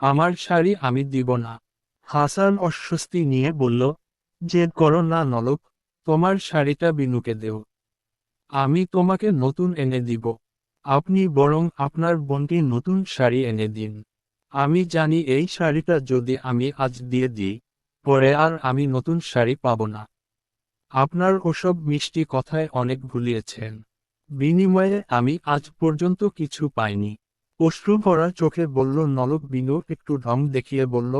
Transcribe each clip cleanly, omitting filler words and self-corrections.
আমার শাড়ি আমি দিব না। হাসান অস্বস্তি নিয়ে বলল, জেদ করো না নলক, তোমার শাড়িটা বিনুকে দেও। আমি তোমাকে নতুন এনে দিব। আপনি বরং আপনার বোনকে নতুন শাড়ি এনে দিন। আমি জানি এই শাড়িটা যদি আমি আজ দিয়ে দিই, পরে আর আমি নতুন শাড়ি পাবো না। আপনার ওসব মিষ্টি কথায় অনেক ভুলিয়েছেন। বিনিময়ে আমি আজ পর্যন্ত কিছু পাইনি। অশ্রু ভরা চোখে বলল নলক। বিনু একটু ঢং দেখিয়ে বলল,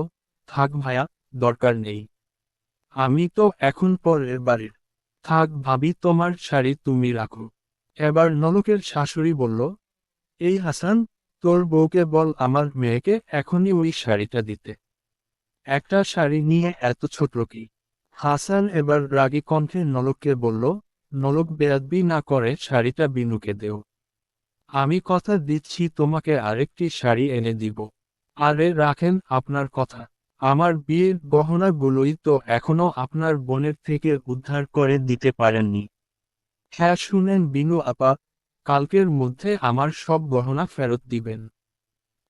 থাক ভায়া, দরকার নেই। আমি তো এখন পরের বাড়ির। থাক ভাবি, তোমার শাড়ি তুমি রাখো। এবার নলকের শাশুড়ি বলল, এই হাসান, তোর বউকে বল আমার মেয়েকে এখনই ওই শাড়িটা দিতে। একটা শাড়ি নিয়ে এত ছোট কি? হাসান এবার রাগী কণ্ঠে নলককে বলল, নলক বেয়াদবি না করে শাড়িটা বিনুকে দেও। আমি কথা দিচ্ছি তোমাকে আরেকটি শাড়ি এনে দিব। আরে রাখেন আপনার কথা। আমার বিয়ের গহনাগুলোই তো এখনো আপনার বোনের থেকে উদ্ধার করে দিতে পারেননি। হ্যাঁ শুনেন বিনু আপা, কালকের মধ্যে আমার সব গহনা ফেরত দিবেন।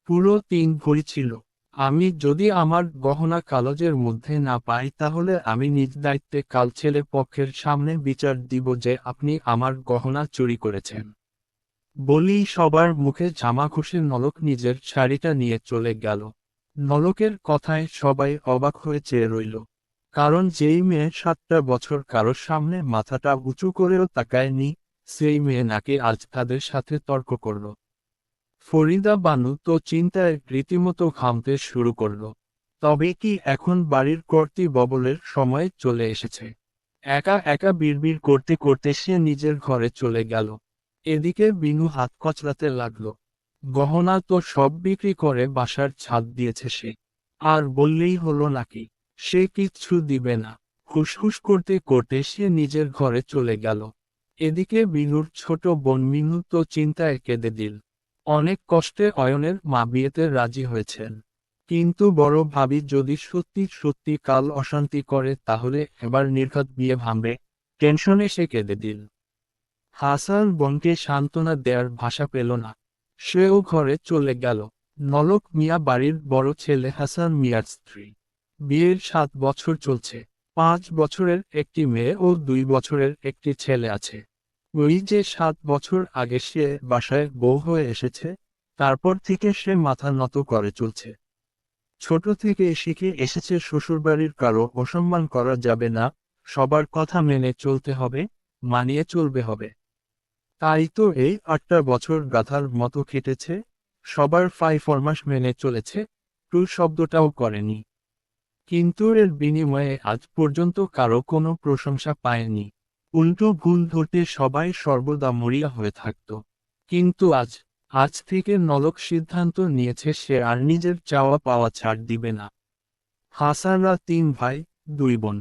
পুরো 3 ভরি ছিল। আমি যদি আমার গহনা কাগজের মধ্যে না পাই তাহলে আমি নিজ দায়িত্বে কাল ছেলে পক্ষের সামনে বিচার দিব যে আপনি আমার গহনা চুরি করেছেন। বলি সবার মুখে জামা ঘষে নলক নিজের শাড়িটা নিয়ে চলে গেল। নলকের কথায় সবাই অবাক হয়ে চেয়ে রইল। কারণ যেই মেয়ে 7টা বছর কারোর সামনে মাথাটা উঁচু করেও তাকায়নি, সেই মেয়ে নাকি আজ তাদের সাথে তর্ক করল। ফরিদা বানু তো চিন্তায় রীতিমতো ঘামতে শুরু করল। তবে কি এখন বাড়ির কর্তৃ ববলের সময় চলে এসেছে? একা একা বিড়বিড় করতে করতে সে নিজের ঘরে চলে গেল। এদিকে বিনু হাত কচলাতে লাগলো। গহনা তো সব বিক্রি করে বাসার ছাদ দিয়েছে সে। আর বললেই হলো নাকি? সে কিচ্ছু দিবে না। হুসহুস করতে করতে সে নিজের ঘরে চলে গেল। এদিকে বিনুর ছোট বোন মিনু তো চিন্তায় কেঁদে দিল। অনেক কষ্টে অয়নের মা বিয়েতে রাজি হয়েছেন। কিন্তু বড় ভাবি যদি সত্যি সত্যি কাল অশান্তি করে তাহলে এবার নির্ঘাত বিয়ে ভাঙবে। টেনশনে সে কেঁদে দিল। হাসান বোনকে সান্ত্বনা দেয়ার ভাষা পেল না। সেও ঘরে চলে গেল। নলক মিয়া বাড়ির বড় ছেলে হাসান মিয়ার স্ত্রী। বিয়ের 7 বছর চলছে। 5 বছরের একটি মেয়ে ও 2 বছরের একটি ছেলে আছে। ওই যে 7 বছর আগে সে বাসায় বউ হয়ে এসেছে, তারপর থেকে সে মাথা নত করে চলছে। ছোট থেকে শিখে এসেছে শ্বশুরবাড়ির কারো অসম্মান করা যাবে না, সবার কথা মেনে চলতে হবে, মানিয়ে চলবে হবে। তাই তো এই 8টা বছর গাধার মতো কেটেছে, সবার ফরমাস মেনে চলেছে, টুর শব্দটাও করেনি। কিন্তু এর বিনিময়ে আজ পর্যন্ত কারো কোনো প্রশংসা পায়নি। উল্টো ভুল ধরতে সবাই সর্বদা মরিয়া হয়ে থাকত। কিন্তু আজ থেকে নলক সিদ্ধান্ত নিয়েছে সে আর নিজের চাওয়া পাওয়া ছাড় দিবে না। হাসানরা 3 ভাই, 2 বোন।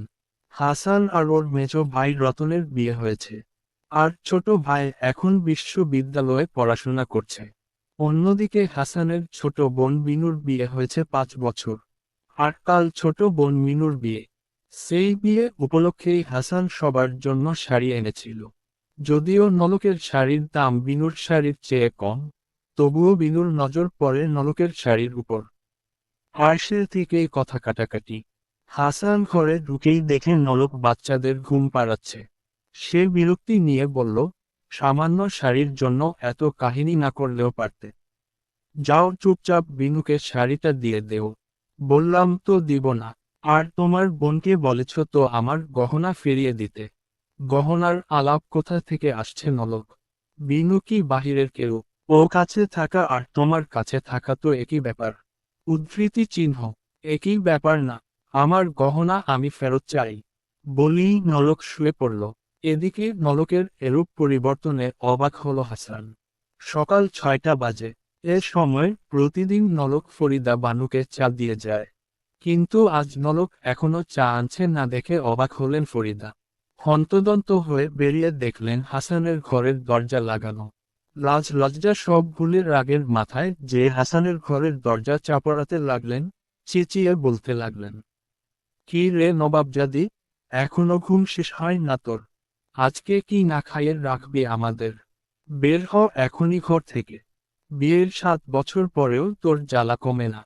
হাসান আর ওর মেজ ভাই রতনের বিয়ে হয়েছে। আর ছোট ভাই এখন বিশ্ববিদ্যালয়ে পড়াশোনা করছে। অন্যদিকে হাসানের ছোট বোন বিনুর বিয়ে হয়েছে 5 বছর। আর কাল ছোট বোন মিনুর বিয়ে। সেই বিয়ে উপলক্ষেই হাসান সবার জন্য শাড়ি এনেছিল। যদিও নলকের শাড়ির দাম বিনুর শাড়ির চেয়ে কম, তবুও বিনুর নজর পড়ে নলকের শাড়ির উপর। আর সে থেকেই কথা কাটাকাটি। হাসান ঘরে ঢুকেই দেখে নলক বাচ্চাদের ঘুম পাড়াচ্ছে। সে বিরক্তি নিয়ে বলল, সামান্য শাড়ির জন্য এত কাহিনী না করলেও পারতে। যাও চুপচাপ বিনুকে শাড়িটা দিয়ে দেও। বললাম তো দিব না। আর তোমার বোনকে বলেছ তো আমার গহনা ফিরিয়ে দিতে। গহনার আলাপ কোথা থেকে আসছে নলক? বিনু কি বাহিরের কেউ? ও কাছে থাকা আর তোমার কাছে থাকা তো একই ব্যাপার। উদ্ধৃতি চিহ্ন। একই ব্যাপার না। আমার গহনা আমি ফেরত চাই। বলেই নলক শুয়ে পড়ল। এদিকে নলকের এরূপ পরিবর্তনে অবাক হলো হাসান। সকাল 6টা বাজে। এ সময় প্রতিদিন নলক ফরিদা বানুকে চা দিয়ে যায়। কিন্তু আজ নলক এখনো চা আনছে না দেখে অবাক হলেন ফরিদা। হন্তদন্ত হয়ে বেরিয়ে দেখলেন হাসানের ঘরের দরজা লাগানো। লাজ লজ্জা সব ভুলে রাগের মাথায় যে হাসানের ঘরের দরজা চাপড়াতে লাগলেন, চেঁচিয়ে বলতে লাগলেন, কি রে নবাবজাদি, এখনো ঘুম শেষ হয় না তোর? আজকে কি না খাইয়ে রাখবি আমাদের? বের হ এখনই ঘর থেকে। বিয়ের 7 বছর পরেও তোর জ্বালা কমে না।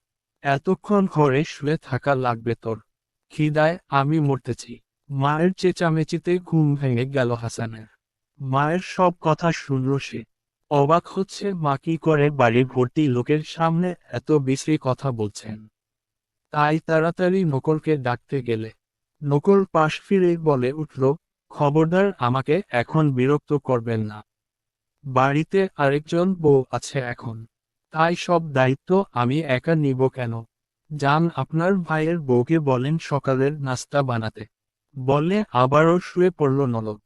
এতক্ষণ ঘরে শুয়ে থাকা লাগবে তোর? খিদায় আমি মরতেছি। মায়ের চেঁচামেচিতে ঘুম ভেঙে গেল হাসানের। মায়ের সব কথা শুনল সে। অবাক হচ্ছে মা কি করে বাড়ি ভর্তি লোকের সামনে এত বিশ্রী কথা বলছেন। তাই তাড়াতাড়ি নকলকে ডাকতে গেলে নকল পাশ ফিরে বলে উঠল, খবরদার আমাকে এখন বিরক্ত করবেন না। বাড়িতে আরেকজন বউ আছে এখন, তাই সব দায়িত্ব আমি একা নিব কেন? যান আপনার ভাইয়ের বউকে বলেন সকালের নাস্তা বানাতে। বলে আবারও শুয়ে পড়ল নলক।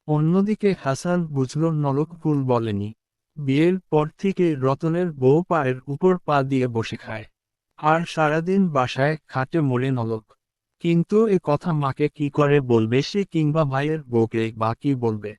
অন্যদিকে হাসান বুঝল নলক ভুল বলেনি। বিয়ের পর থেকে রতনের বউ পায়ের উপর পা দিয়ে বসে খায়, আর সারাদিন বাসায় খাটে মরে নলক। কিন্তু এ কথা মাকে কি করে বলবে সে, কিংবা ভাইয়ের বউকে বা কি বলবে?